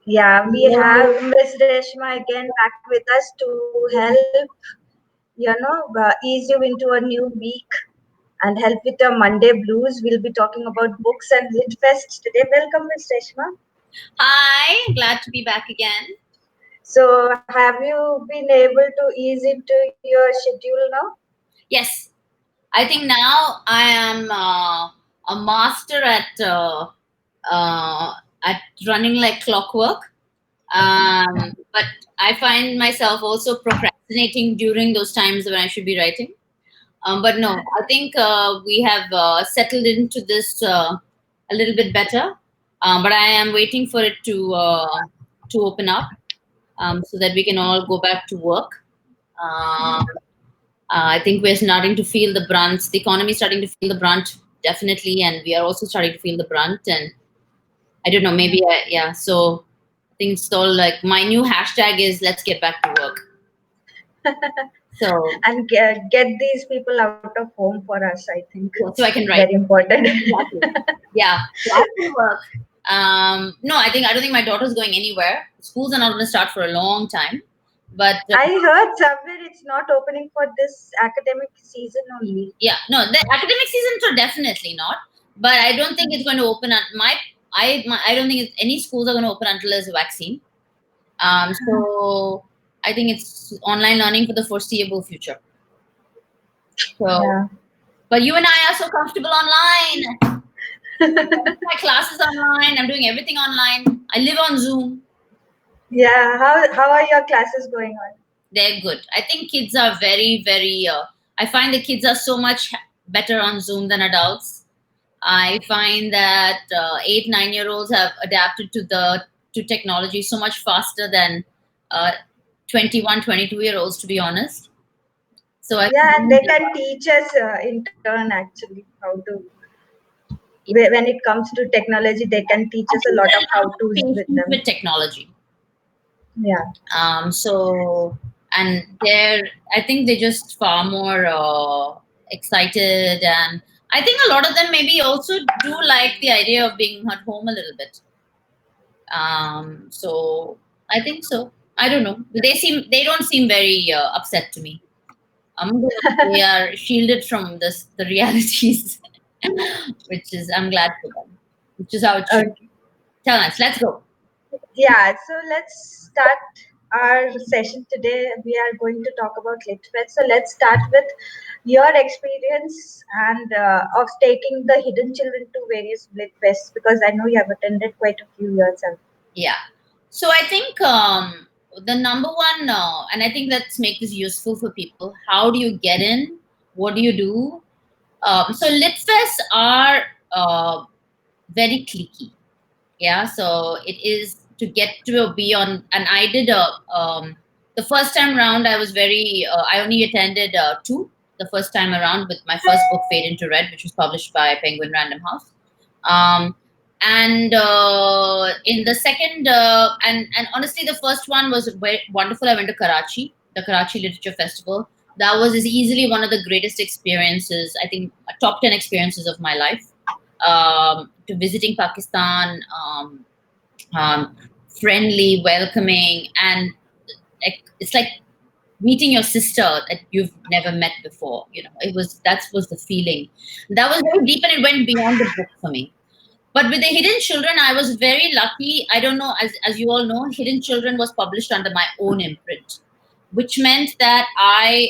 Yeah, we Hello. have Miss Reshma again back with us to help, ease you into a new week and help with your Monday blues. We'll be talking about books and lit fests today. Welcome, Miss Reshma. Hi, glad to be back again. So, have you been able to ease into your schedule now? Yes, I think now I am a master uh, at running like clockwork. But I find myself also procrastinating during those times when I should be writing. But no, I think we have settled into this a little bit better. But I am waiting for it to open up so that we can all go back to work. Um, I think we're starting to feel the brunt. The economy is starting to feel the brunt, definitely, and we are also starting to feel the brunt. And I don't know, maybe, yeah. So I think it's all like my new hashtag is "Let's get back to work." So, And get these people out of home for us, I think. so I can Very write. important. Exactly. Yeah. So I can work. No, I don't think my daughter's going anywhere. Schools are not going to start for a long time, but I heard somewhere it's not opening for this academic season only. yeah, no, the academic seasons are definitely not. But I don't think it's going to open. I don't think any schools are going to open until there's a vaccine. So I think it's online learning for the foreseeable future. So, Yeah. but you and I are so comfortable online. My classes online. I'm doing everything online. I live on Zoom. Yeah, how are your classes going on? They're good. I think kids are very, very. I find the kids are so much better on Zoom than adults. I find that 8, 9 year olds have adapted to technology so much faster than uh, 21, 22 year olds, to be honest. So I Yeah, and find they can teach us in turn actually how to. When it comes to technology, they can teach I us a think lot there of are a how lot of to's with patience them. with technology. Yeah, So and they're I think they're just far more excited, and I think a lot of them maybe also do like the idea of being at home a little bit. So I think so. I don't know. They don't seem very upset to me. They are shielded from the realities, which is I'm glad for them. Which is how it should be. okay. Tell us. Let's go. Yeah, so let's start our session today. We are going to talk about LitFest. So let's start with your experience and of taking the hidden children to various LitFests because I know you have attended quite a few yourself. Yeah. So I think the number one, and I think let's make this useful for people. How do you get in? What do you do? So Litfests are very cliquey. Yeah. So it is to get to be on, and I did the first time around. I was very. I only attended two the first time around with my first book, Fade into Red, which was published by Penguin Random House. Um, and in the second, and honestly, the first one was very wonderful. I went to Karachi, the Karachi Literature Festival. That was is easily one of the greatest experiences. I think top 10 experiences of my life. To visiting Pakistan, um, friendly, welcoming, and it's like meeting your sister that you've never met before. You know, it was that was the feeling. That was very deep, and it went beyond the book for me. But with the Hidden Children, I was very lucky. I don't know, as you all know, Hidden Children was published under my own imprint, which meant that I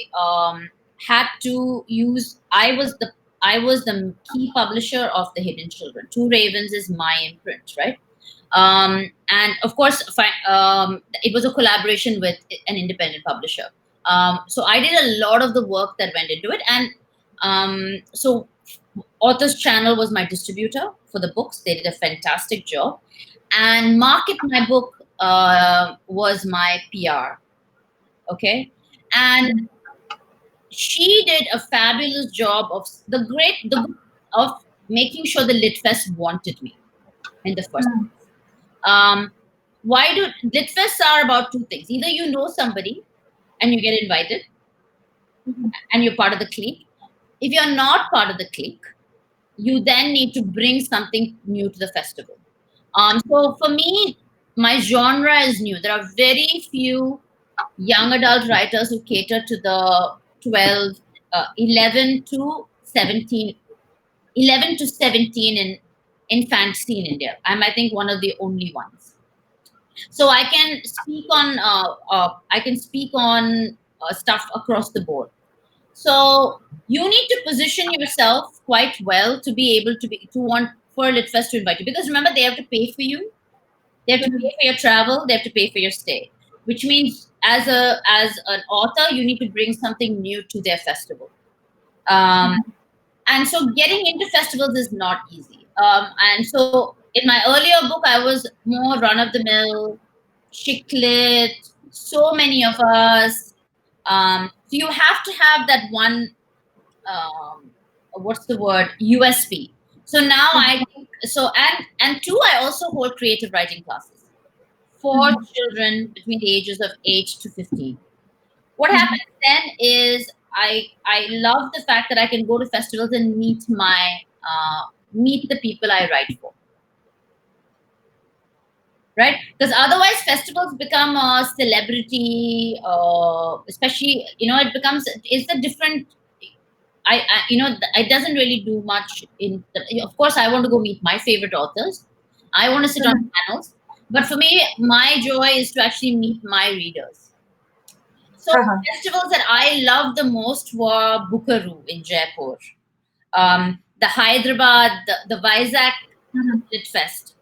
had to use. I was the key publisher of the Hidden Children. Two Ravens is my imprint, right? And of course, it was a collaboration with an independent publisher. So I did a lot of the work that went into it, and so Authors Channel was my distributor for the books. They did a fantastic job, and Market My Book was my PR. Okay, and she did a fabulous job of of making sure the Litfest wanted me in the first. Hmm. Um, why do Litfests are about two things? Either you know somebody and you get invited and you're part of the clique. If you're not part of the clique, you then need to bring something new to the festival. So for me, my genre is new. There are very few young adult writers who cater to the 12, 11 to 17, 11 to 17 in fantasy in India. I'm, I think, one of the only ones. So I can speak on stuff across the board. So you need to position yourself quite well to be able to want for Litfest to invite you, because remember, they have to pay for you, they have to pay for your travel, they have to pay for your stay, which means as an author, you need to bring something new to their festival. Um, and so getting into festivals is not easy. And so in my earlier book, I was more run of the mill, chick lit, so many of us. So you have to have that one, um, what's the word, USP. So now I think so, and two, I also hold creative writing classes for children between the ages of 8 to 15. What happens then is I love the fact that I can go to festivals and meet the people I write for, right? Because otherwise festivals become a celebrity, especially, it becomes, it's a different, it doesn't really do much of course, I want to go meet my favorite authors, I want to sit on panels, but for me, my joy is to actually meet my readers. So festivals that I loved the most were Bukaru in Jaipur, the Hyderabad, the Vizag Lit Fest,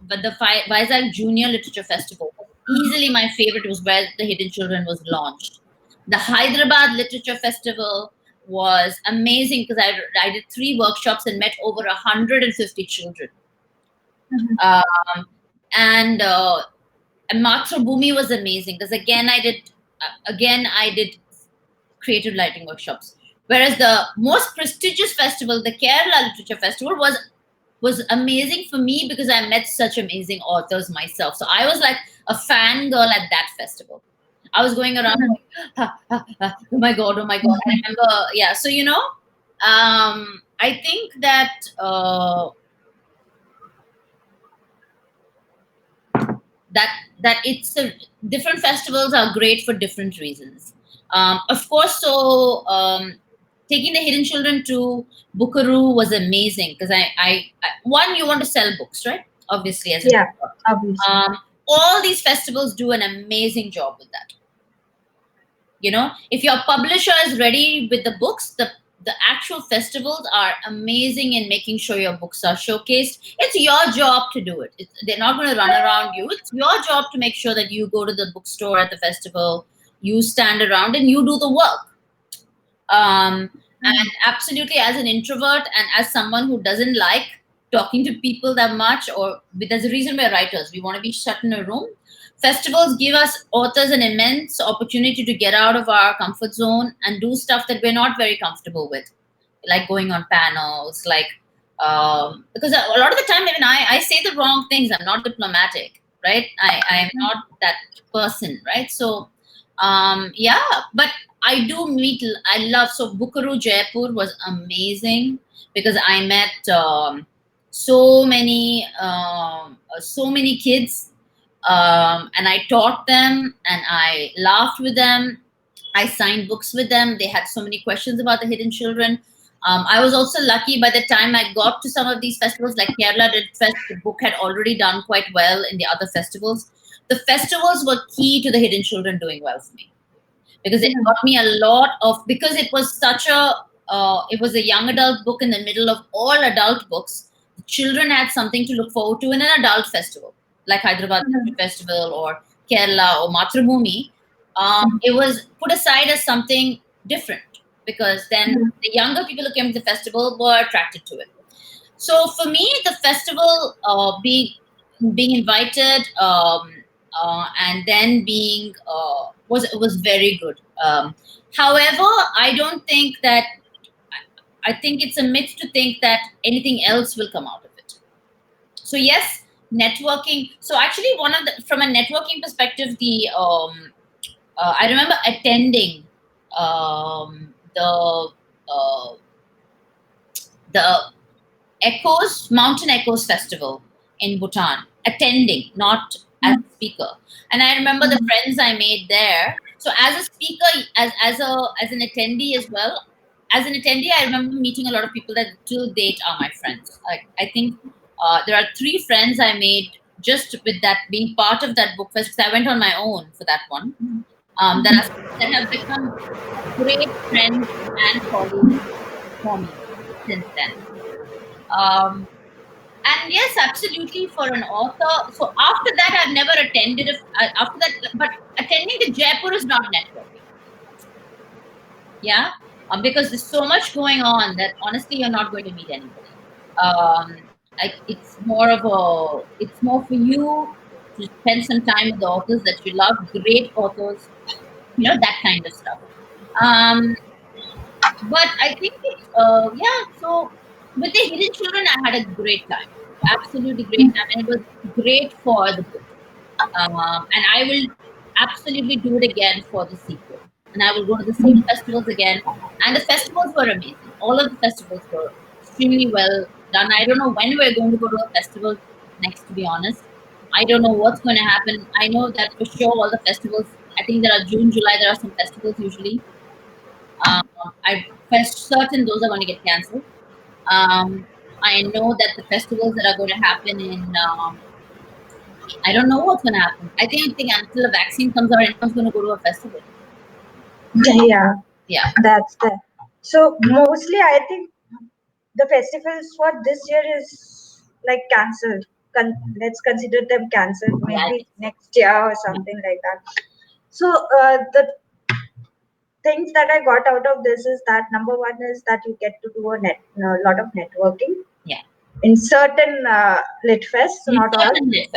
but the Vizag Junior Literature Festival. Easily my favorite was where The Hidden Children was launched. The Hyderabad Literature Festival was amazing because I did 3 workshops and met over 150 children. Um, and Mathrubhumi was amazing because again I did creative writing workshops. Whereas the most prestigious festival, the Kerala Literature Festival, was amazing for me because I met such amazing authors myself. So I was like a fangirl at that festival. I was going around going, oh my god, oh my god. I remember, yeah. So I think that that that it's a, different festivals are great for different reasons. Of course, so taking the Hidden Children to Bukaru was amazing because one, you want to sell books, right? Obviously, as an Yeah, author. obviously. All these festivals do an amazing job with that. If your publisher is ready with the books, the actual festivals are amazing in making sure your books are showcased. It's your job to do it. They're not going to run around you. It's your job to make sure that you go to the bookstore at the festival, you stand around and you do the work. And absolutely, as an introvert and as someone who doesn't like talking to people that much, or there's a reason we're writers, we want to be shut in a room. Festivals give us authors an immense opportunity to get out of our comfort zone and do stuff that we're not very comfortable with, like going on panels, like because a lot of the time, even I say the wrong things. I'm not diplomatic, right? I'm not that person, right? So yeah, but I do meet. I love, so Bukaru Jaipur was amazing because I met so many kids, and I taught them and I laughed with them. I signed books with them. They had so many questions about the Hidden Children. I was also lucky by the time I got to some of these festivals, like Kerala Lit Fest, the book had already done quite well in the other festivals. The festivals were key to the Hidden Children doing well for me because it got me a lot of, because it was such a it was a young adult book in the middle of all adult books. The children had something to look forward to in an adult festival like Hyderabad Festival or Kerala or Mathrubhumi. It was put aside as something different because then the younger people who came to the festival were attracted to it. So for me, the festival, being invited, and then being was very good. However, I don't think that I think it's a myth to think that anything else will come out of it. So yes, networking. So actually, one of the, from a networking perspective, I remember attending uh, the Mountain Echoes Festival in Bhutan, attending, not as a speaker. And I remember the friends I made there. So as a speaker, as an attendee as well, as an attendee, I remember meeting a lot of people that till date are my friends. I think there are three friends I made just with that being part of that book fest. 'Cause I went on my own for that one. That have become great friends and colleagues for me since then. Um, and yes, absolutely for an author. So after that, I've never attended. After that, but attending the Jaipur is not networking. Yeah, because there's so much going on that honestly, you're not going to meet anybody. It's more of a. It's more for you to spend some time with the authors that you love, great authors. That kind of stuff. Um, but I think it's yeah. So with the Hidden Children, I had a great time, absolutely great time, and it was great for the book. And I will absolutely do it again for the sequel. And I will go to the same festivals again. And the festivals were amazing. All of the festivals were extremely well done. I don't know when we're going to go to a festival next, to be honest. I don't know what's going to happen. I know that for sure all the festivals, I think there are June, July, there are some festivals usually. Um, I'm certain those are going to get cancelled. Um, I know that the festivals that are going to happen in I don't know what's going to happen. I think until a vaccine comes out, anyone's going to go to a festival. Yeah, Yeah. that's the. So mostly, I think the festivals for this year is like cancelled. Let's consider them cancelled. Yeah, I Maybe think so. next year or Yeah. something like that. So the things that I got out of this is that number one is that you get to do a lot of networking Yeah. in certain lit fests, In not all. certain lit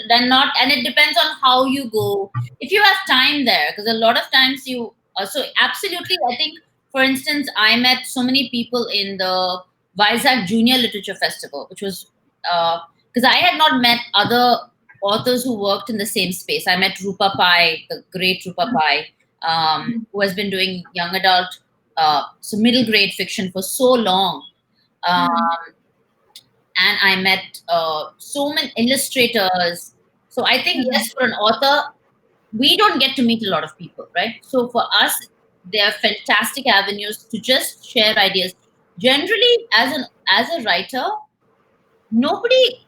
and not, and it depends on how you go. If you have time there, because a lot of times you also absolutely. I think, for instance, I met so many people in the Vizag Junior Literature Festival, which was because I had not met other authors who worked in the same space. I met Rupa Pai, the great Rupa Pai, who has been doing young adult, so middle grade fiction for so long. Um, and I met so many illustrators. So I think, yes, for an author, we don't get to meet a lot of people, right? So for us, they are fantastic avenues to just share ideas. Generally, as a writer, nobody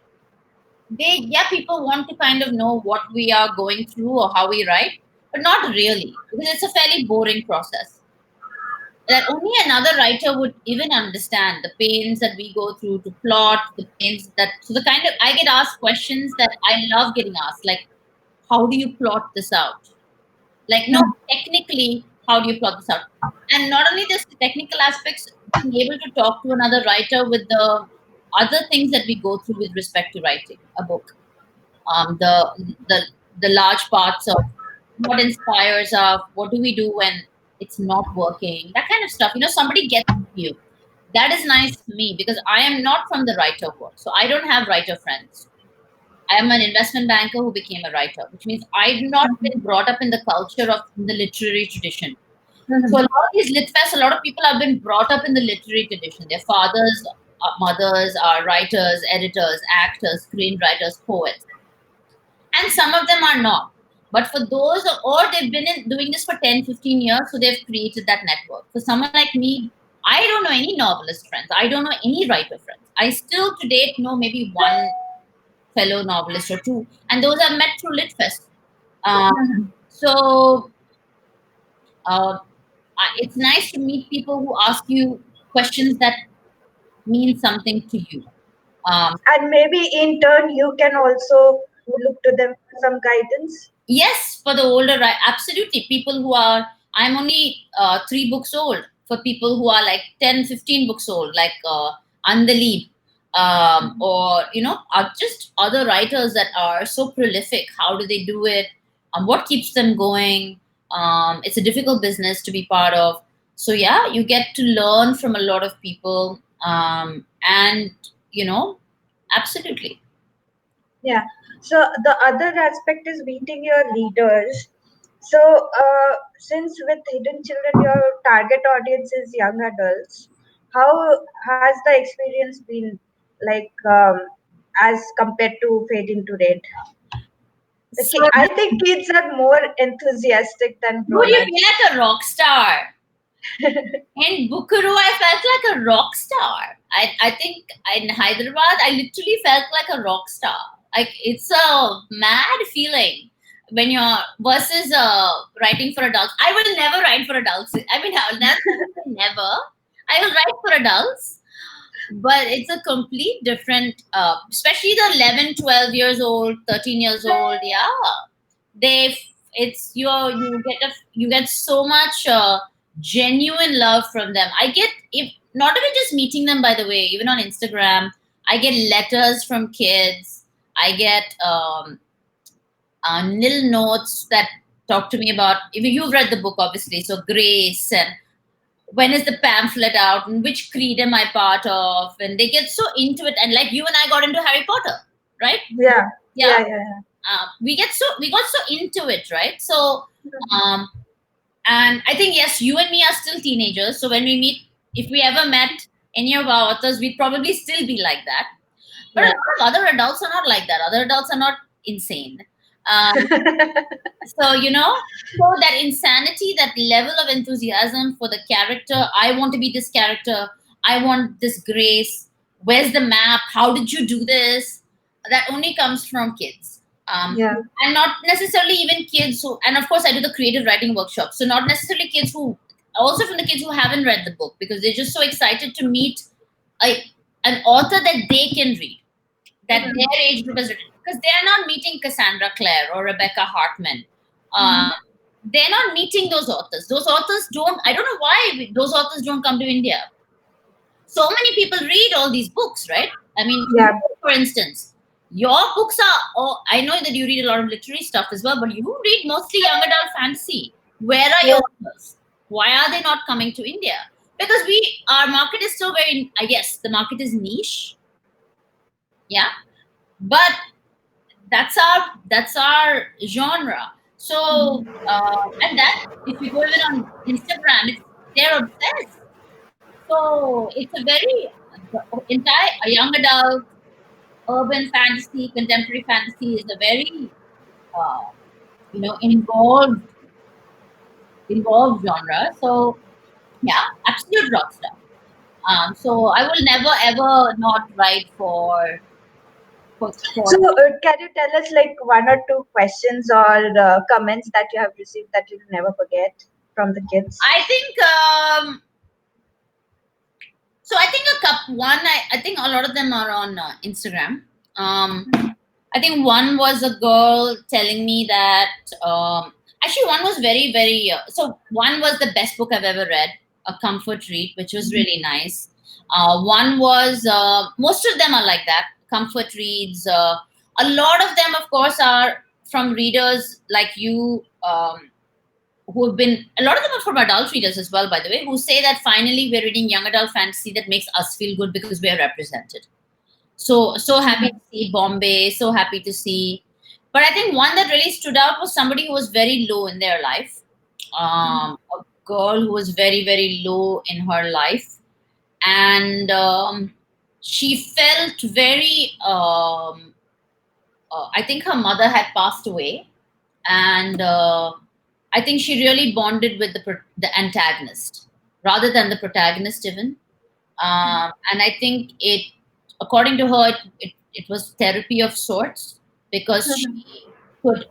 they yeah, people want to kind of know what we are going through or how we write, but not really, because it's a fairly boring process that only another writer would even understand the pains that we go through to plot the pains that so the kind of I get asked questions that I love getting asked, like, how do you plot this out, like, no, technically, how do you plot this out? And not only this, the technical aspects, being able to talk to another writer with the other things that we go through with respect to writing a book, um, the the the large parts of what inspires us, what do we do when it's not working, that kind of stuff. Somebody gets you. That is nice to me because I am not from the writer world, so I don't have writer friends. I am an investment banker who became a writer, which means I've not been brought up in the culture of the literary tradition. So a lot of these lit fests, a lot of people have been brought up in the literary tradition. Their fathers, mothers are writers, editors, actors, screenwriters, poets, and some of them are not. But for those, or they've been doing this for 10, 15 years, so they've created that network. For someone like me, I don't know any novelist friends. I don't know any writer friends. I still to date know maybe one fellow novelist or two, and those I've met through Litfest. Um, so uh, it's nice to meet people who ask you questions that mean something to you. Um, And maybe in turn, you can also look to them for some guidance. Yes, for the older, right? Absolutely. People who are, I'm only 3 books old. For people who are like 10, 15 books old, like Andalib, or, are just other writers that are so prolific. How do they do it? What keeps them going? It's a difficult business to be part of. So, yeah, you get to learn from a lot of people. And, you know, absolutely. Yeah. So the other aspect is meeting your readers. So since with Hidden Children, your target audience is young adults, how has the experience been like as compared to Fade into Red? So, Okay, I think kids are more enthusiastic than would you feel grown-ups. like a rock star? In Bukuru, I felt like a rock star. I think in Hyderabad, I literally felt like a rock star. Like it's a mad feeling when you're versus writing for adults. I will never write for adults. I mean, I will never. I will write for adults, but it's a complete different, especially the 11, 12 years old, 13 years old. Yeah, they it's your you get so much genuine love from them. I get, if not even just meeting them, by the way, even on Instagram, I get letters from kids. I get nil notes that talk to me about, if you've read the book obviously, so grace, and when is the pamphlet out, and which creed am I part of, and they get so into it, and like you and I got into Harry Potter, right? Yeah, Yeah, yeah, yeah, we got so into it, right? So yeah. um and I think, yes, you and me are still teenagers, so when we meet, if we ever met any of our authors, we'd probably still be like that. But a Yeah. lot of other adults are not like that. Other adults are not insane. um, so so that insanity, that level of enthusiasm for the character, I want to be this character, I want this grace, where's the map, how did you do this, that only comes from kids. Yeah. And not necessarily even kids who, and of course I do the creative writing workshop, so not necessarily kids who, also from the kids who haven't read the book, because they're just so excited to meet a, an author that they can read, that Mhm. their age group has written, because they are not meeting Cassandra Clare or Rebecca Hartman. Mhm. They're not meeting those authors. Those authors don't, I don't know why those authors don't come to India. So many people read all these books, right? I mean, you, Yeah. for instance, your books are, oh, I know that you read a lot of literary stuff as well, but you read mostly young adult fantasy. Where are Yeah. your authors? Why are they not coming to India? Because our market is still very, I guess, the market is niche, yeah, but that's our genre. So and that, if you go even on Instagram, they're obsessed. So it's a very, the entire a young adult urban fantasy, contemporary fantasy is a very uh, involved genre. So yeah, absolute rock star. So I will never ever not write So, for can you tell us like one or two questions or comments that you have received that you'll never forget from the kids? I think so. I think a cup one. I think a lot of them are on Instagram. Um, I think one was a girl telling me that actually one was very very. So one was the best book I've ever read, a comfort read, which was really nice. One was most of them are like that, comfort reads. A lot of them, of course, are from readers like you. Who have been, a lot of them are from adult readers as well, by the way, who say that finally we're reading young adult fantasy that makes us feel good because we're represented. So happy to see Bombay, so happy to see. But I think one that really stood out was somebody who was very low in their life. A girl who was very, very low in her life. And she felt very, I think her mother had passed away. And I think she really bonded with the antagonist rather than the protagonist, even. And I think according to her, it was therapy of sorts, because Mhm. could,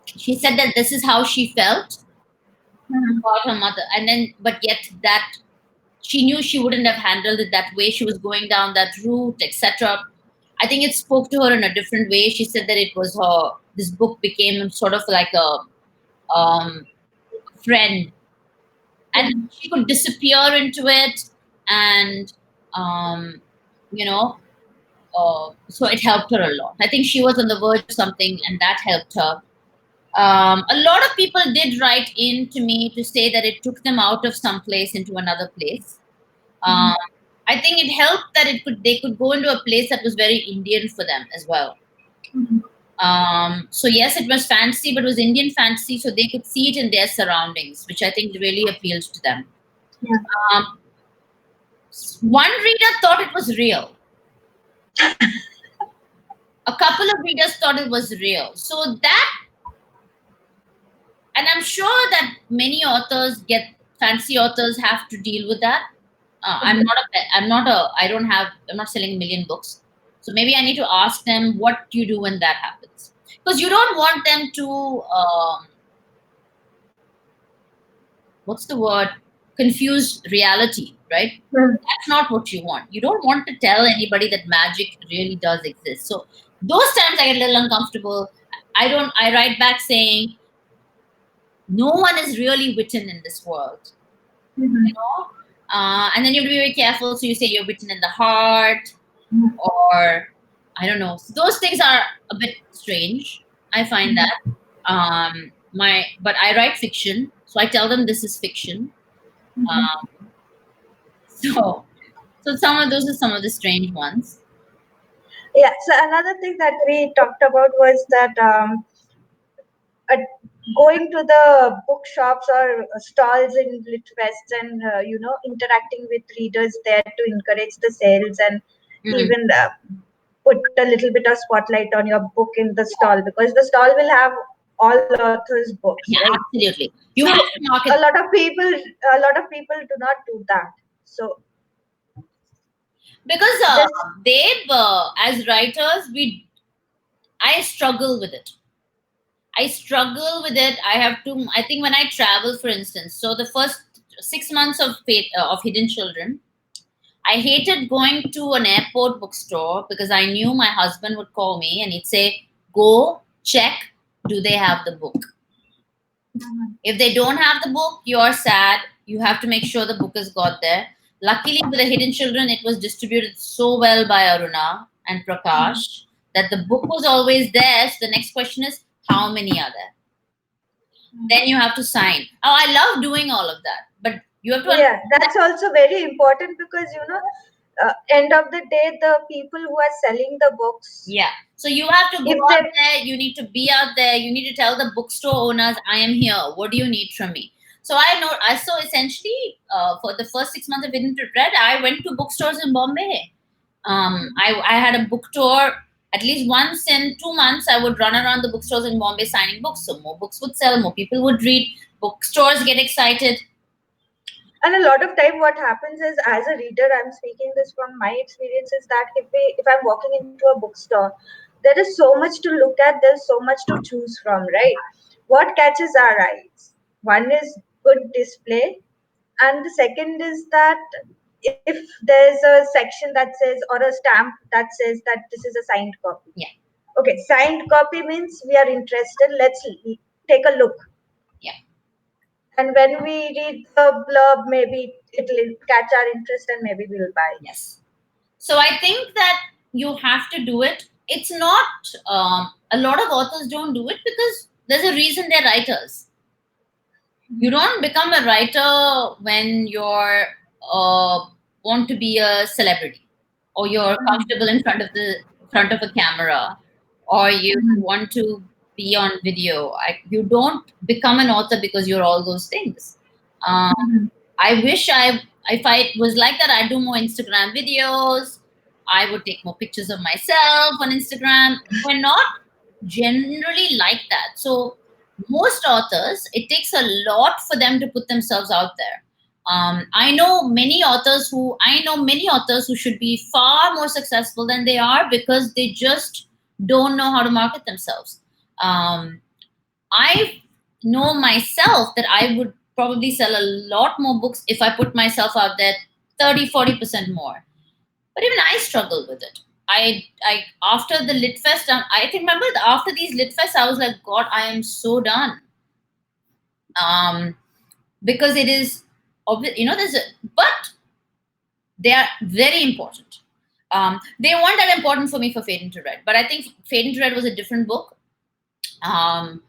she said that this is how she felt Mhm. about her mother, and then, but yet that she knew she wouldn't have handled it that way. She was going down that route, etc. I think it spoke to her in a different way. She said that it was her. This book became sort of like a um, friend, and Mhm. she could disappear into it, and um, you know so it helped her a lot. I think she was on the verge of something, and that helped her. A lot of people did write in to me to say that it took them out of some place into another place. um, I think it helped that they could go into a place that was very Indian for them as well. Mhm. So yes, it was fantasy, but it was Indian fantasy, so they could see it in their surroundings, which I think really appealed to them. Yeah. um, One reader thought it was real. A couple of readers thought it was real. So that, and I'm sure that many authors get, fancy authors have to deal with that. I don't have, I'm not selling a million books. So maybe I need to ask them, what do you do when that happens? Because you don't want them to, what's the word? Confuse reality, right? Hmm. That's not what you want. You don't want to tell anybody that magic really does exist. So those times I get a little uncomfortable. I write back saying, no one is really written in this world, you Mhm. know? And then you have to be very careful. So you say you're written in the heart, Mhm. or I don't know. So those things are a bit strange. I find that. But I write fiction, so I tell them this is fiction. Mhm. Um, so, so some of those are some of the strange ones. Yeah, so another thing that we talked about was that uh, going to the bookshops or stalls in Litfest and interacting with readers there to encourage the sales and Mm. even put a little bit of spotlight on your book in the stall because the stall will have all authors' books, Yeah, right? absolutely. You So have to a market lot of people, do not do that. So because this, as writers, I struggle with it. I struggle with it. I have to. I think when I travel, for instance, so the first 6 months of Hidden Children, I hated going to an airport bookstore because I knew my husband would call me and he'd say, "Go check, do they have the book?" If they don't have the book, you're sad. You have to make sure the book is got there. Luckily, with the Hidden Children, it was distributed so well by Aruna and Prakash that the book was always there. So the next question is, how many are there? Then you have to sign. Oh, I love doing all of that, but you have to yeah, understand that. that's also very important because end of the day, the people who are selling the books, Yeah. So you have to go if out they, there. You need to be out there. You need to tell the bookstore owners, "I am here. What do you need from me?" So I know. I so essentially for the first 6 months of Hidden Read, I went to bookstores in Bombay. I had a book tour. At least once in 2 months, I would run around the bookstores in Bombay signing books. So more books would sell, more people would read. Bookstores get excited. and a lot of time what happens is as a reader, I'm speaking this from my experience, is that if I'm walking into a bookstore, there is so much to look at, there's so much to choose from, right? What catches our eyes? One is good display, and the second is that if there's a section that says or a stamp that says that this is a signed copy. Yeah, Okay, signed copy means we are interested, let's take a look, yeah, and when we read the blurb maybe it'll catch our interest and maybe we'll buy. yes. So I think that you have to do it. It's not, a lot of authors don't do it because there's a reason they're writers. You don't become a writer when you're want to be a celebrity, or you're comfortable in front of a camera, or you want to be on video. You don't become an author because you're all those things. Um, I wish if I was like that, I'd do more Instagram videos. I would take more pictures of myself on Instagram. We're not generally like that. So most authors, it takes a lot for them to put themselves out there. I know many authors who should be far more successful than they are because they just don't know how to market themselves. Um, I know myself that I would probably sell a lot more books if I put myself out there 30-40% more. But even I struggle with it. I after the lit fest, I think remember after these lit fests, I was like, God, I am so done. Um, because it is obvious, there's a, but they are very important. They weren't that important for me for Fade into Red, but I think Fade into Red was a different book. Um,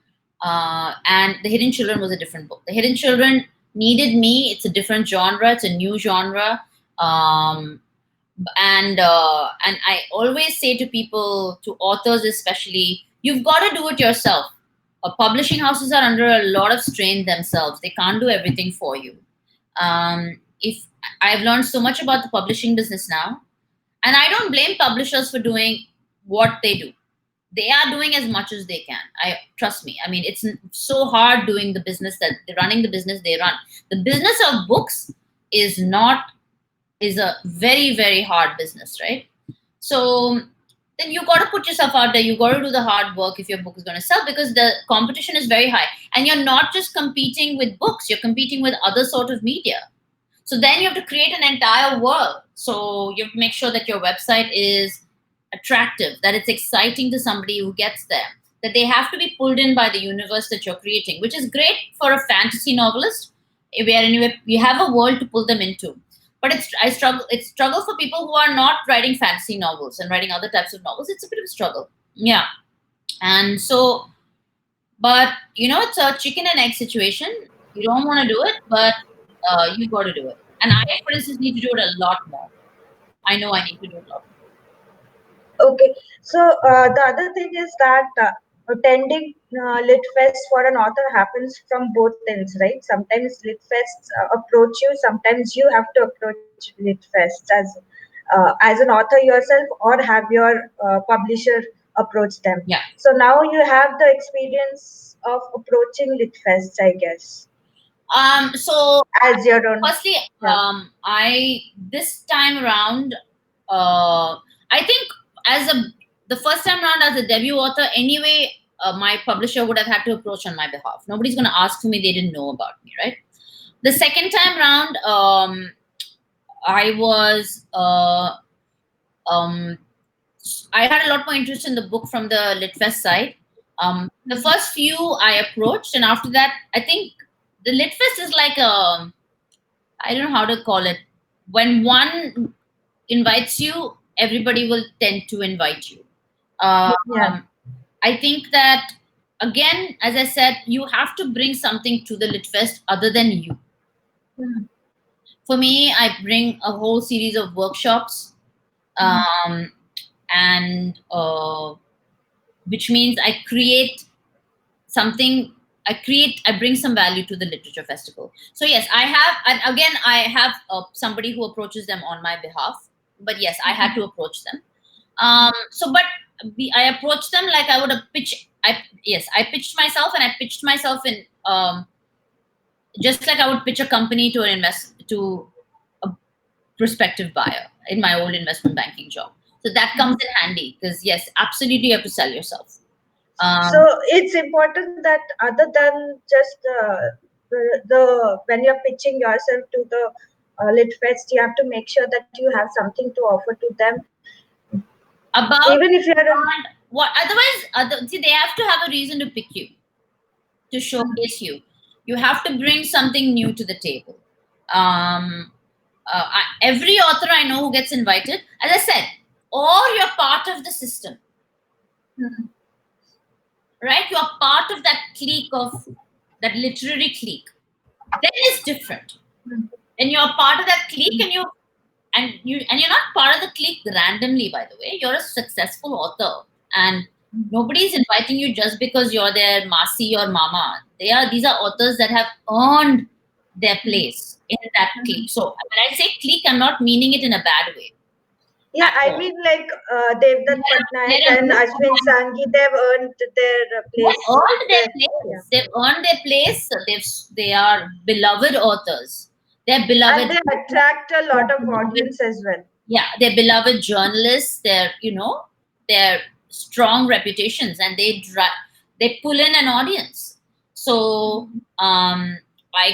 and The Hidden Children was a different book. The Hidden Children needed me. It's a different genre. It's a new genre. Um, and I always say to people, to authors especially, you've got to do it yourself. Publishing houses are under a lot of strain themselves. They can't do everything for you. If I've learned so much about the publishing business now, and I don't blame publishers for doing what they do. they are doing as much as they can. I trust me. I mean, it's so hard doing the business that they're running, the business they run. The business of books is not is a very, very hard business, right? So then you got to put yourself out there. You got to do the hard work if your book is going to sell, because the competition is very high, and you're not just competing with books, you're competing with other sort of media. So then you have to create an entire world. So you have to make sure that your website is attractive, that it's exciting to somebody who gets there, that they have to be pulled in by the universe that you're creating, which is great for a fantasy novelist, where anyway you have a world to pull them into. But it's struggle for people who are not writing fantasy novels and writing other types of novels. It's a bit of a struggle. Yeah. And so, but it's a chicken and egg situation. You don't want to do it, but you got to do it. And I, for instance, need to do it a lot more. I know I need to do it a lot Okay, so the other thing is that attending lit fest for an author happens from both ends, right? Sometimes lit fests approach you, sometimes you have to approach lit fests as an author yourself, or have your publisher approach them. more. Yeah. So now you have the experience of approaching lit fests, I guess, So as your own. firstly, Yeah. I this time around, I think as a the first time around as a debut author, anyway, my publisher would have had to approach on my behalf. Nobody's going to ask for me; they didn't know about me, right? The second time round, I was um, I had a lot more interest in the book from the Litfest side. The first few I approached, and after that, I think the Litfest is like a, I don't know how to call it. When one invites you, everybody will tend to invite you. Yeah. Um, I think that, again, as I said, you have to bring something to the Litfest other than you. Mhm. For me, I bring a whole series of workshops, Mhm. um, and which means I create something. I bring some value to the literature festival. So yes, I have, and again, I have somebody who approaches them on my behalf. But yes, I had to approach them. So, but I approached them like I would have pitched. I pitched myself, and I pitched myself in just like I would pitch a company to a prospective buyer in my old investment banking job. So that comes in handy, because yes, absolutely, you have to sell yourself. So Um, it's important that other than just the when you're pitching yourself to the lit fest, you have to make sure that you have something to offer to them, about even if you're a. what otherwise see, they have to have a reason to pick you, to showcase you. You have to bring something new to the table. Every author I know who gets invited, as I said, or you're part of the system, Mhm. right? You're part of that clique, of that literary clique. Then it's different. Then you're part of that clique, and you're not part of the clique randomly, by the way. You're a successful author, and nobody's inviting you just because you're their masi or mama. These are authors that have earned their place in that clique. So when I say clique, I'm not meaning it in a bad way Yeah, at I all. mean like Devdutt Patnaik They're a and group of Ashwin Sanghi, they've earned their They've place with earned their their. Yeah, place. They've earned their place. They are beloved authors. They're and beloved. they attract a They're lot of beloved, audience as well. yeah, they're beloved journalists. They're strong reputations, and they pull in an audience. So I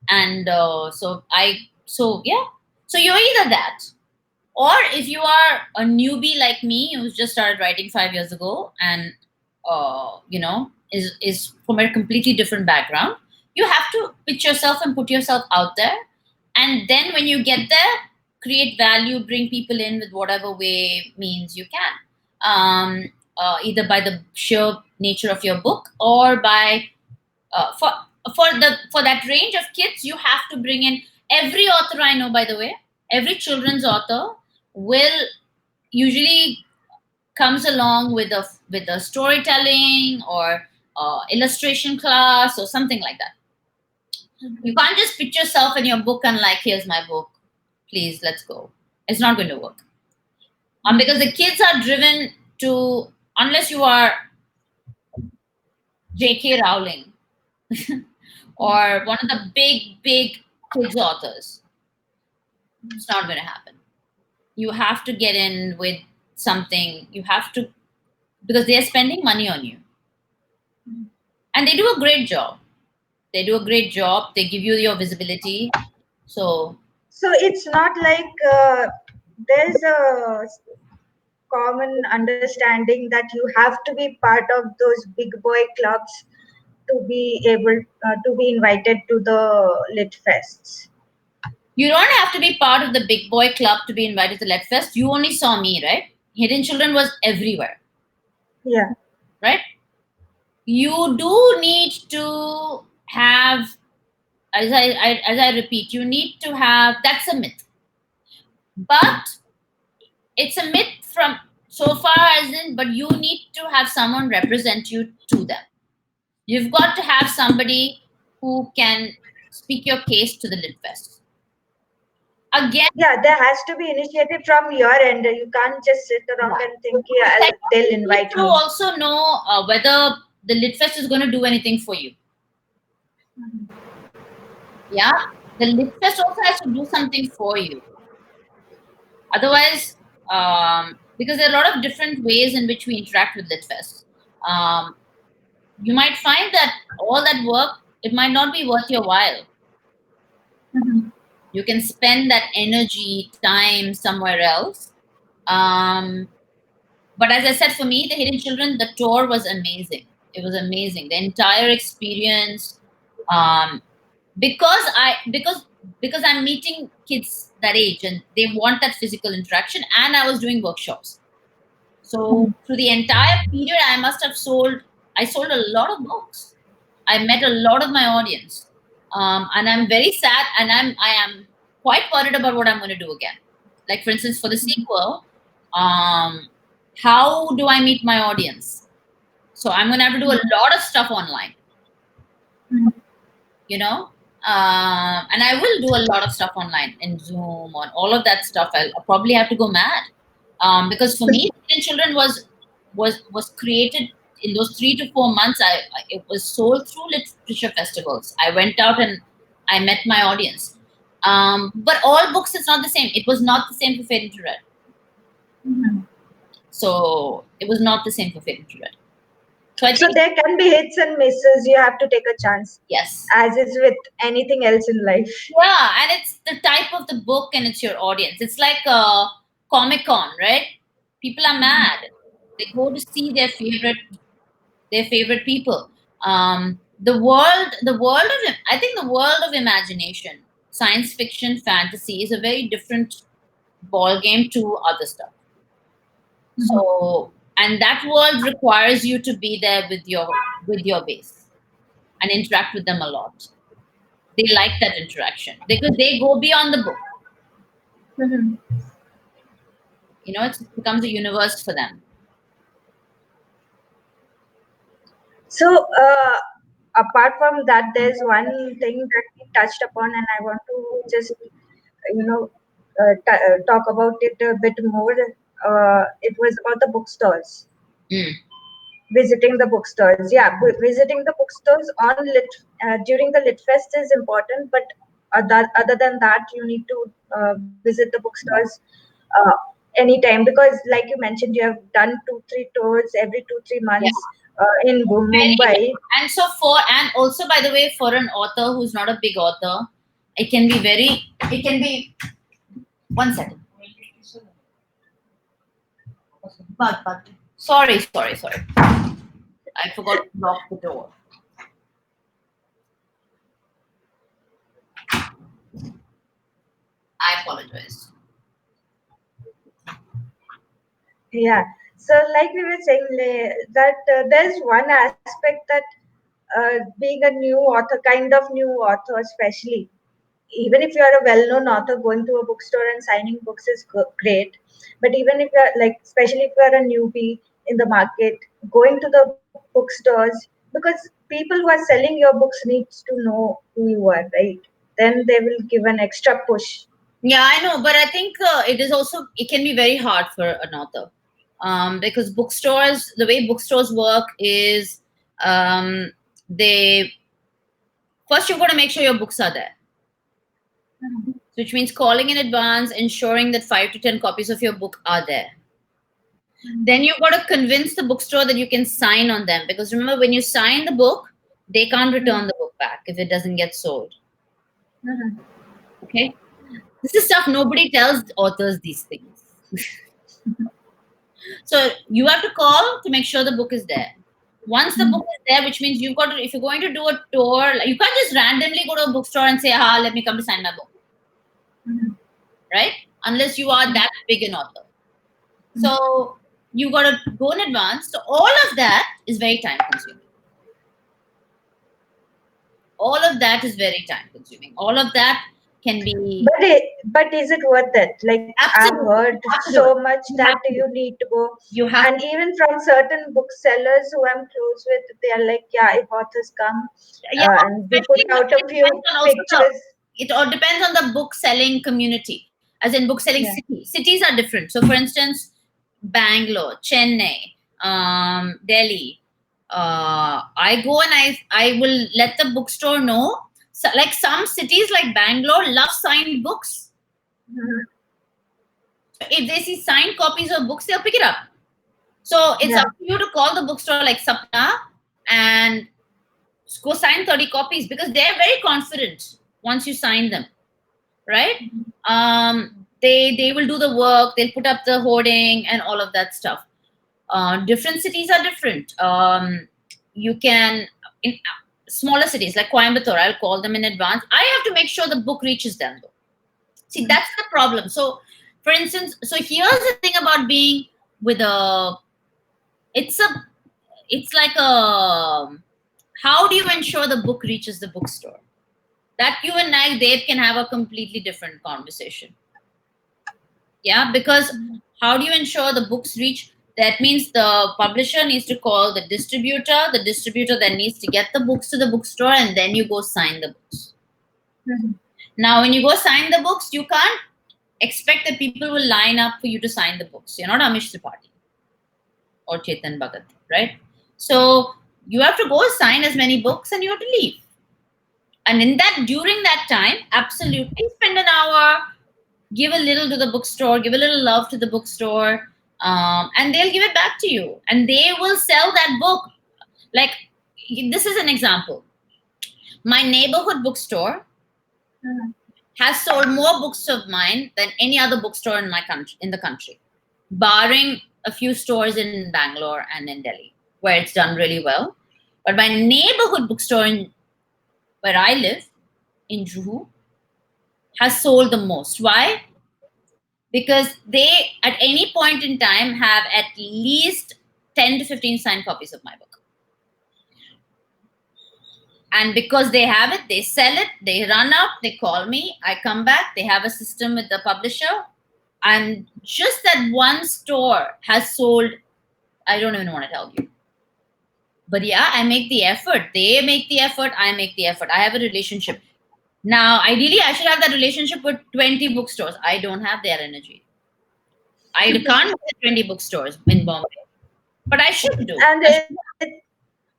and so I so yeah. So you're either that, or if you are a newbie like me who's just started writing 5 years ago, and is from a completely different background, you have to pitch yourself and put yourself out there. And then when you get there, create value, bring people in with whatever way means you can, either by the sheer nature of your book, or by for for that range of kids, you have to bring in every author I know, by the way. Every children's author will usually comes along with a storytelling, or illustration class, or something like that. You can't just pitch yourself in your book and like, here's my book, please let's go. It's not going to work. Because the kids are driven to unless you are J.K. Rowling or one of the big kids authors. It's not going to happen. You have to get in with something. You have to, because they are spending money on you, and they do a great job. They do a great job. They give you your visibility. So So it's not like there's a common understanding that you have to be part of those big boy clubs to be able to be invited to the lit fests. you don't have to be part of the big boy club to be invited to Let Fest. You only saw me, right? Hidden Children was everywhere, Yeah, right? You do need to have, as I repeat, you need to have. That's a myth, but it's a myth from so far as in. But you need to have someone represent you to them. You've got to have somebody who can speak your case to the Lit Fest. Again, yeah, there has to be initiative from your end. You can't just sit around yeah. and think, yeah, Second, they'll you need invite to me. also know whether the Lit Fest is going to do anything for you. Yeah, the Lit Fest also has to do something for you. Otherwise, because there are a lot of different ways in which we interact with Lit Fest. Um, you might find that all that work, it might not be worth your while. Mhm. You can spend that energy, time somewhere else. Um, but as I said, for me, the Hidden Children, the tour was amazing. It was amazing. The entire experience, um, because I'm meeting kids that age and they want that physical interaction, and I was doing workshops. So through the entire period, I sold a lot of books. I met a lot of my audience, and I'm very sad, and I am quite worried about what I'm going to do again. Like for instance, for the sequel, um, how do I meet my audience? So I'm going to have to do a lot of stuff online, you know, and I will do a lot of stuff online in Zoom on all of that stuff. I'll probably have to go mad, because for me, Hidden Children was created in those 3 to 4 months. It was sold through literature festivals. I went out and I met my audience. But all books, it's not the same. It was not the same for Fading to Red. So it was not the same for Fading to Red. So I So think there can be hits and misses. You have to take a chance, yes. as is with anything else in life. Yeah, and it's the type of the book and it's your audience. It's like Comic Con, right? People are mad. They go to see their favorite people. I think the world of imagination, science fiction, fantasy is a very different ball game to other stuff. So, and that world requires you to be there with your base and interact with them a lot. They like that interaction because they go beyond the book. Mhm. It becomes a universe for them. So, apart from that, there's one thing that we touched upon, and I want to just, you know, talk about it a bit more. It was about the bookstores, Mm. visiting the bookstores. Yeah, visiting the bookstores on during the Lit Fest is important, but other than that, you need to visit the bookstores uh, anytime, because, like you mentioned, you have done 2-3 tours every 2-3 months Yeah, in very, Mumbai. and so for and also by the way, for an author who's not a big author, it can be 1 second. But sorry. I forgot to lock the door. I apologize. Yeah. So, like we were saying, that there's one aspect that being a new author, kind of new author, especially, even if you are a well-known author, going to a bookstore and signing books is great. But even if you're like, especially if you are a newbie in the market, going to the bookstores, because people who are selling your books needs to know who you are, right? Then they will give an extra push. Yeah, I know, but I think it can be very hard for an author. Because bookstores, the way bookstores work is, they first you've got to make sure your books are there, which means calling in advance, ensuring that 5 to 10 copies of your book are there. Then you've got to convince the bookstore that you can sign on them, because remember, when you sign the book, they can't return the book back if it doesn't get sold. Okay, this is stuff nobody tells authors these things. So you have to call to make sure the book is there. Once the book is there, which means you've got to, if you're going to do a tour, you can't just randomly go to a bookstore and say, "Ah, let me come to sign my book," right? Unless you are that big an author. So you got to go in advance. So all of that is very time consuming. All of that is very time consuming. All of that can be But is it worth it? Like, I've absolutely, heard you have to do so it. much You that have to do you it. need to go, You have and even from certain booksellers who I'm close with, they are like, yeah, if authors come, Yeah, and we put especially out a it few depends on also pictures. it all depends on the book selling community, as in book selling Yeah. city. Cities are different. So, for instance, Bangalore, Chennai, Delhi. I go and I will let the bookstore know. So, like some cities like Bangalore love signed books. Mhm. If they see signed copies of books, they'll pick it up. So it's Yeah. up to you to call the bookstore like Sapna and go sign 30 copies, because they're very confident once you sign them, right? They will do the work, they'll put up the hoarding and all of that stuff. Different cities are different. You can, in smaller cities like Coimbatore, I'll call them in advance. I have to make sure the book reaches them though. See, that's the problem. So, for instance, so here's the thing about being with a, it's a, it's like a, how do you ensure the book reaches the bookstore? That you and I, Dave, can have a completely different conversation. Yeah, because how do you ensure the books reach? That means the publisher needs to call the distributor then needs to get the books to the bookstore, and then you go sign the books. Mhm. Now, when you go sign the books, you can't expect that people will line up for you to sign the books. You're not Amish Tripathi or Chetan Bhagat, right? So you have to go sign as many books and you have to leave. And in that, during that time, absolutely spend an hour, give a little to the bookstore, give a little love to the bookstore, and they'll give it back to you. And they will sell that book. Like, this is an example. My neighborhood bookstore Mhm. has sold more books of mine than any other bookstore in my country, in the country, barring a few stores in Bangalore and in Delhi, where it's done really well. But my neighborhood bookstore where I live in Juhu has sold the most. Why? Because they, at any point in time, have at least 10 to 15 signed copies of my book. And because they have it, they sell it, they run out, they call me, I come back, they have a system with the publisher. And just that one store has sold, I don't even want to tell you. But yeah, I make the effort. They make the effort. I make the effort. I have a relationship. Now, ideally, I should have that relationship with 20 bookstores. I don't have their energy. I can't visit 20 bookstores in Bombay, but I should do. And I should.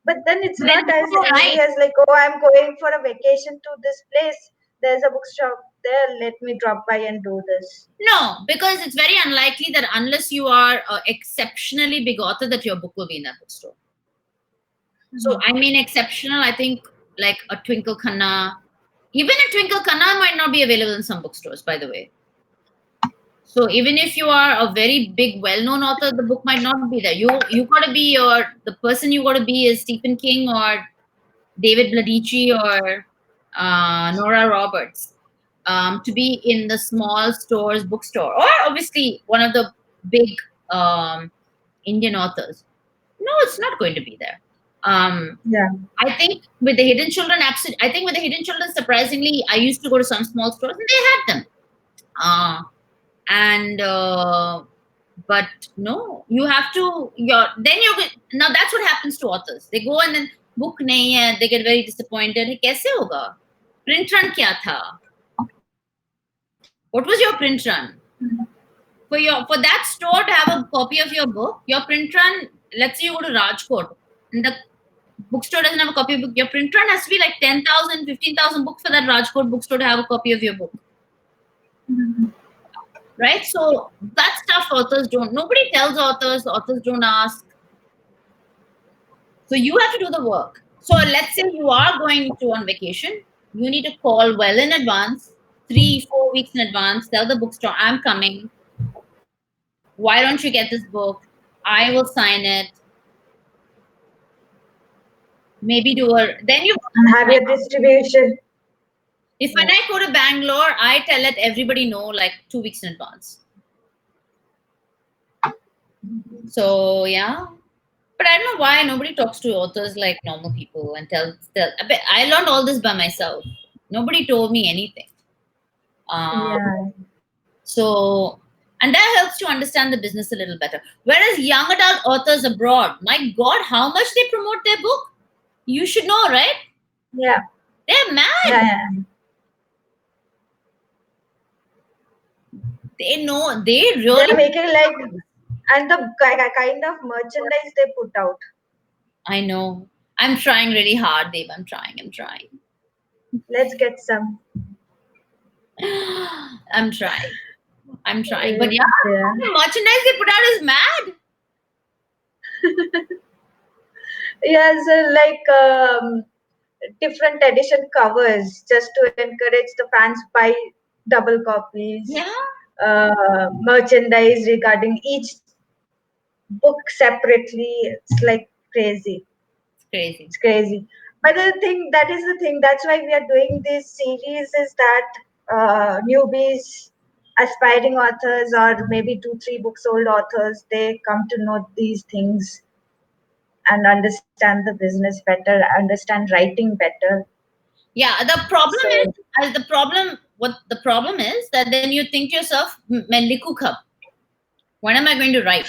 but then it's not But as then it's easy all as right. like, oh, I'm going for a vacation to this place. There's a bookshop there. Let me drop by and do this. No, because it's very unlikely that unless you are an exceptionally big author, that your book will be in that bookstore. So, I mean, exceptional, I think like a Twinkle Khanna. Even a Twinkle Khanna might not be available in some bookstores, by the way. So even if you are a very big, well-known author, the book might not be there. You gotta be the person you gotta be is Stephen King or David Bladici or Nora Roberts, to be in the small stores bookstore, or obviously one of the big um, Indian authors. No, it's not going to be there. Um, Yeah. I think with the Hidden Children, absolutely. I think with the Hidden Children, surprisingly, I used to go to some small stores and they had them. And But no, you have to. Now that's what happens to authors. They go and then book nahi hai. They get very disappointed. Hey, kaise hoga? Print run kya tha? What was your print run? for that store to have a copy of your book, your print run, let's say you go to Rajkot and the bookstore doesn't have a copy of book, your print run has to be like 10,000, 15,000 books for that Rajkot bookstore to have a copy of your book. Right? So that stuff authors don't, nobody tells authors, authors don't ask. So you have to do the work. So let's say you are going to on vacation, you need to call well in advance, 3, 4 weeks in advance, tell the bookstore, I'm coming. Why don't you get this book? I will sign it. Maybe do a then you And have your distribution. if when Yeah. I go to Bangalore, I tell let everybody know like 2 weeks in advance. So yeah. But I don't know why nobody talks to authors like normal people and I learned all this by myself. Nobody told me anything. Um, Yeah. so, and that helps to understand the business a little better. Whereas young adult authors abroad, my God, how much they promote their book? You should know, right? Yeah. They're Yeah. mad. Yeah. They know, they They're really. making like, and the kind of merchandise they put out. I know. I'm trying really hard, Dave. I'm trying. I'm trying. Let's get some. I'm trying. I'm trying. But yeah, Yeah. the merchandise they put out is mad. Yeah, so like different edition covers just to encourage the fans buy double copies, Yeah. merchandise regarding each book separately. It's like crazy. It's crazy. It's crazy. But the thing that is the thing. That's why we are doing this series is that newbies, aspiring authors, or maybe 2, 3 books old authors, they come to know these things and understand the business better, understand writing better. Yeah. The problem is, So what the problem is that then you think to yourself, "मैं लिखूं कब? When am I going to write?"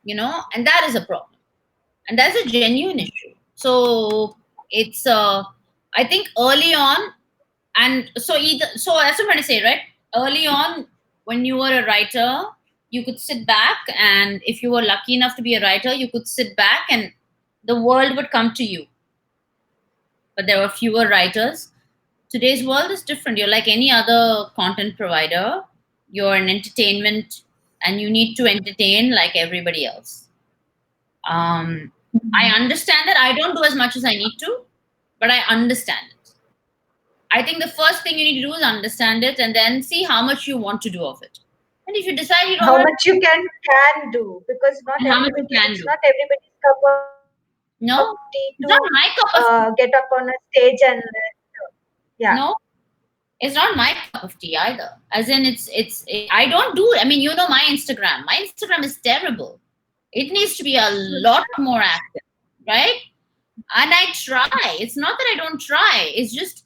And that is a problem. And that's a genuine issue. So it's, I think early on, and so that's what I'm trying to say, right? Early on, when you were a writer, you could sit back, and if you were lucky enough to be a writer, you could sit back and the world would come to you. But there were fewer writers. Today's world is different. You're like any other content provider. You're an entertainment, and you need to entertain like everybody else. I understand that I don't do as much as I need to, but I understand it. I think the first thing you need to do is understand it and then see how much you want to do of it. And if you decide you don't how want much you can do, because to, and how much you can it's do. not everybody's cup of tea to No, it's not my cup of get tea. up on a stage and yeah. No, it's not my cup of tea either. As in, I don't do. I mean, my Instagram. My Instagram is terrible. It needs to be a lot more active, right? And I try. It's not that I don't try. It's just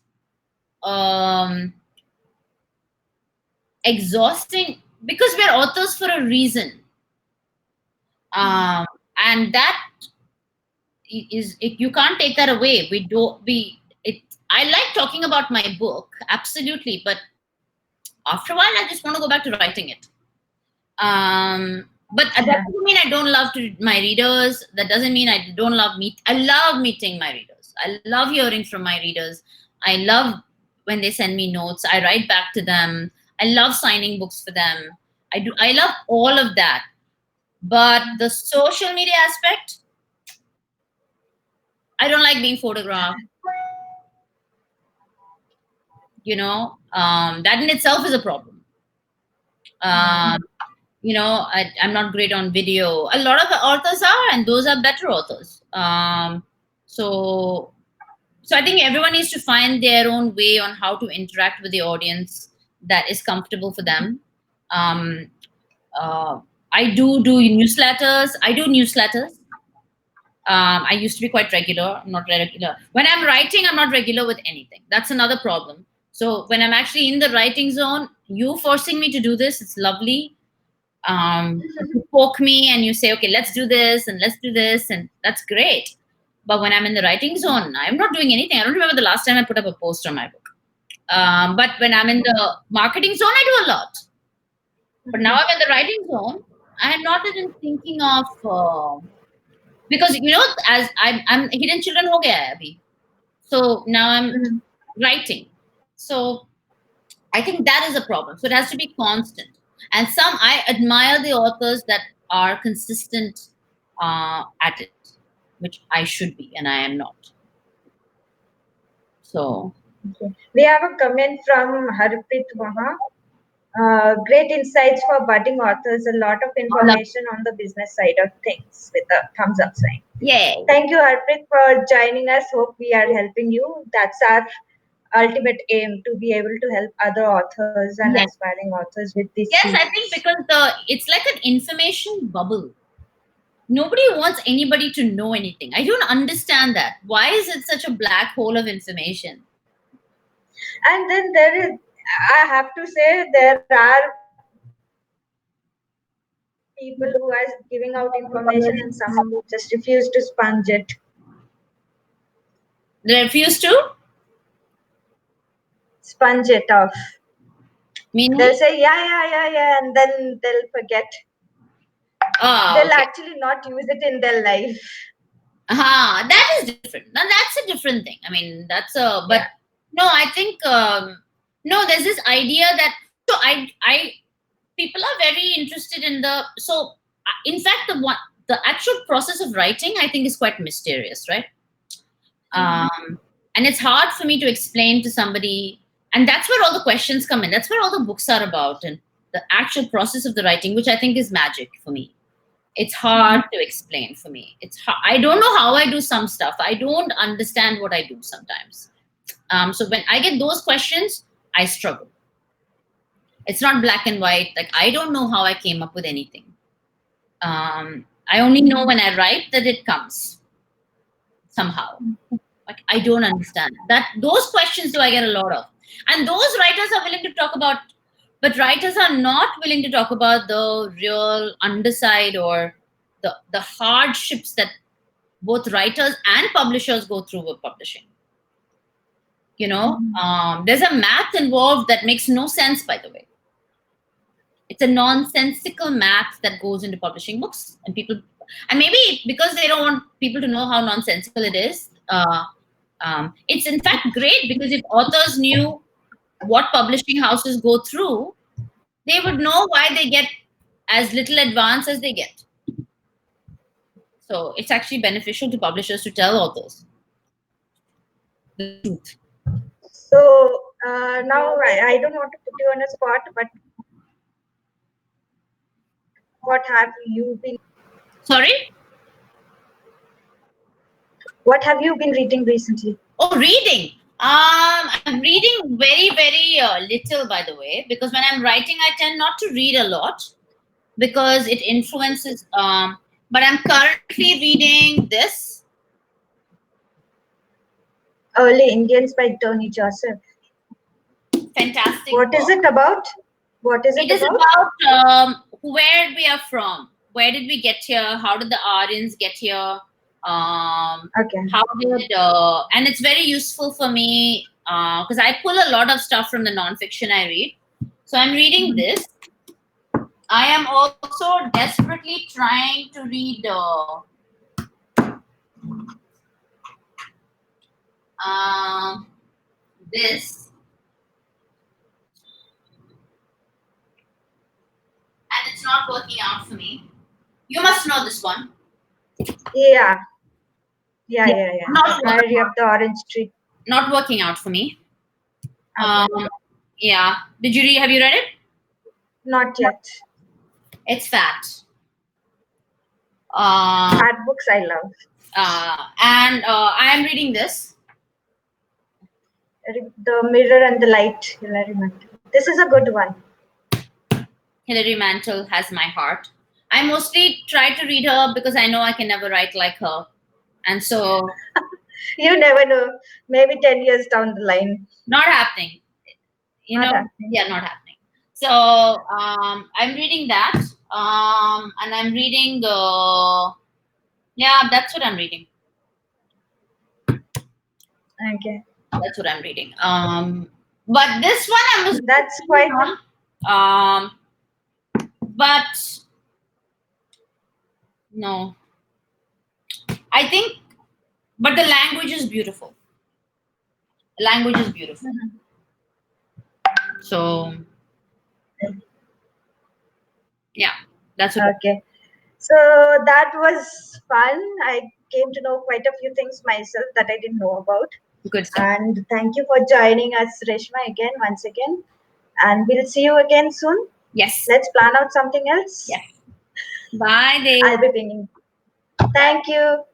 um, exhausting because we're authors for a reason, um, and that you can't take that away. We do we it. I like talking about my book, absolutely, but after a while, I just want to go back to writing it. But that Yeah. doesn't mean I don't love my readers. That doesn't mean I don't love meet. I love meeting my readers. I love hearing from my readers. I love when they send me notes. I write back to them. I love signing books for them. I do. I love all of that. But the social media aspect, I don't like being photographed. That in itself is a problem. Um, I'm not great on video. A lot of authors are, and those are better authors. So so I think everyone needs to find their own way on how to interact with the audience that is comfortable for them. Um, uh, I do newsletters. I do newsletters. I used to be quite regular. I'm not regular. When I'm writing, I'm not regular with anything. That's another problem. So when I'm actually in the writing zone, you forcing me to do this, it's lovely. You poke me and you say, okay, let's do this and let's do this, and that's great. But when I'm in the writing zone, I'm not doing anything. I don't remember the last time I put up a post on my book. But when I'm in the marketing zone, I do a lot. But now I'm in the writing zone. I am not even thinking of because as I'm hidden children ho gaya hai abhi. So now I'm Mhm. writing. So I think that is a problem. So it has to be constant. And some I admire the authors that are consistent at it, which I should be, and I am not. So Okay. We have a comment from Harpreet Maha. Great insights for budding authors. A lot of information on the business side of things with a thumbs up sign. yay. Thank you, Harpreet, for joining us. Hope we are helping you. That's our ultimate aim to be able to help other authors and Yes. aspiring authors with these Yes, I think series. because it's like an information bubble. Nobody wants anybody to know anything. I don't understand that. Why is it such a black hole of information? And then there is, I have to say, there are people who are giving out information and some just refuse to They refuse to? sponge it off. Meaning? They'll say, yeah, yeah, yeah, yeah, and then they'll forget. Oh, They'll okay. actually not use it in their life. That is different. Now that's a different thing. I mean, but Yeah. no, I think, no, there's this idea that, people are very interested in in fact, the actual process of writing, I think, is quite mysterious, right? Mhm. um, and it's hard for me to explain to somebody, and that's where all the questions come in. That's where all the books are about, and the actual process of the writing, which I think is magic for me. It's hard to explain for me. I don't know how I do some stuff. I don't understand what I do sometimes. So when I get those questions, I struggle. It's not black and white. Like, I don't know how I came up with anything. I only know when I write that it comes somehow. Like, I don't understand that. Those questions do I get a lot of, and those writers are willing to talk about, but writers are not willing to talk about the real underside, or the hardships that both writers and publishers go through with publishing. There's a math involved that makes no sense, by the way. It's a nonsensical math that goes into publishing books, and maybe because they don't want people to know how nonsensical it is. It's in fact great, because if authors knew what publishing houses go through, they would know why they get as little advance as they get. So it's actually beneficial to publishers to tell authors the truth. So now I don't want to put you on a spot, but what have you been Sorry? what have you been reading recently? Oh, reading. I'm reading very, very little, by the way, because when I'm writing, I tend not to read a lot because it influences. But I'm currently reading this Early Indians by Tony Joseph. fantastic What is book. it about? What is It it is about? about where we are from. Where did we get here? How did the Aryans get here? Okay. How did and it's very useful for me because I pull a lot of stuff from the nonfiction I read. So I'm reading Mhm. this. I am also desperately trying to read um this, and it's not working out for me. You must know this one. Yeah, yeah, Yeah, yeah, yeah. not working Diary of out. the Orange Tree. Not working out for me. Okay. Um, yeah. Did you read? Have you read it? Not yet. It's fat. Uh, Fat books I love. and I am reading this. The Mirror and the Light, Hilary Mantel. This is a good one. Hilary Mantel has my heart. I mostly try to read her because I know I can never write like her, and so You never know. Maybe 10 years down the line. not happening. You Not know, happening. yeah, not happening. So I'm reading that, and I'm reading the yeah, that's what I'm reading. Okay. That's what I'm reading. But this one I was That's keen quite. on. Um, But no, I think, but the language is beautiful. The language is beautiful. Mhm. So yeah, that's what. Okay. So that was fun. I came to know quite a few things myself that I didn't know about. Good stuff. And thank you for joining us, Reshma, again, once again. And we'll see you again soon. Yes. Let's plan out something else. Yes. Bye, Dave. I'll be pinging. Thank you.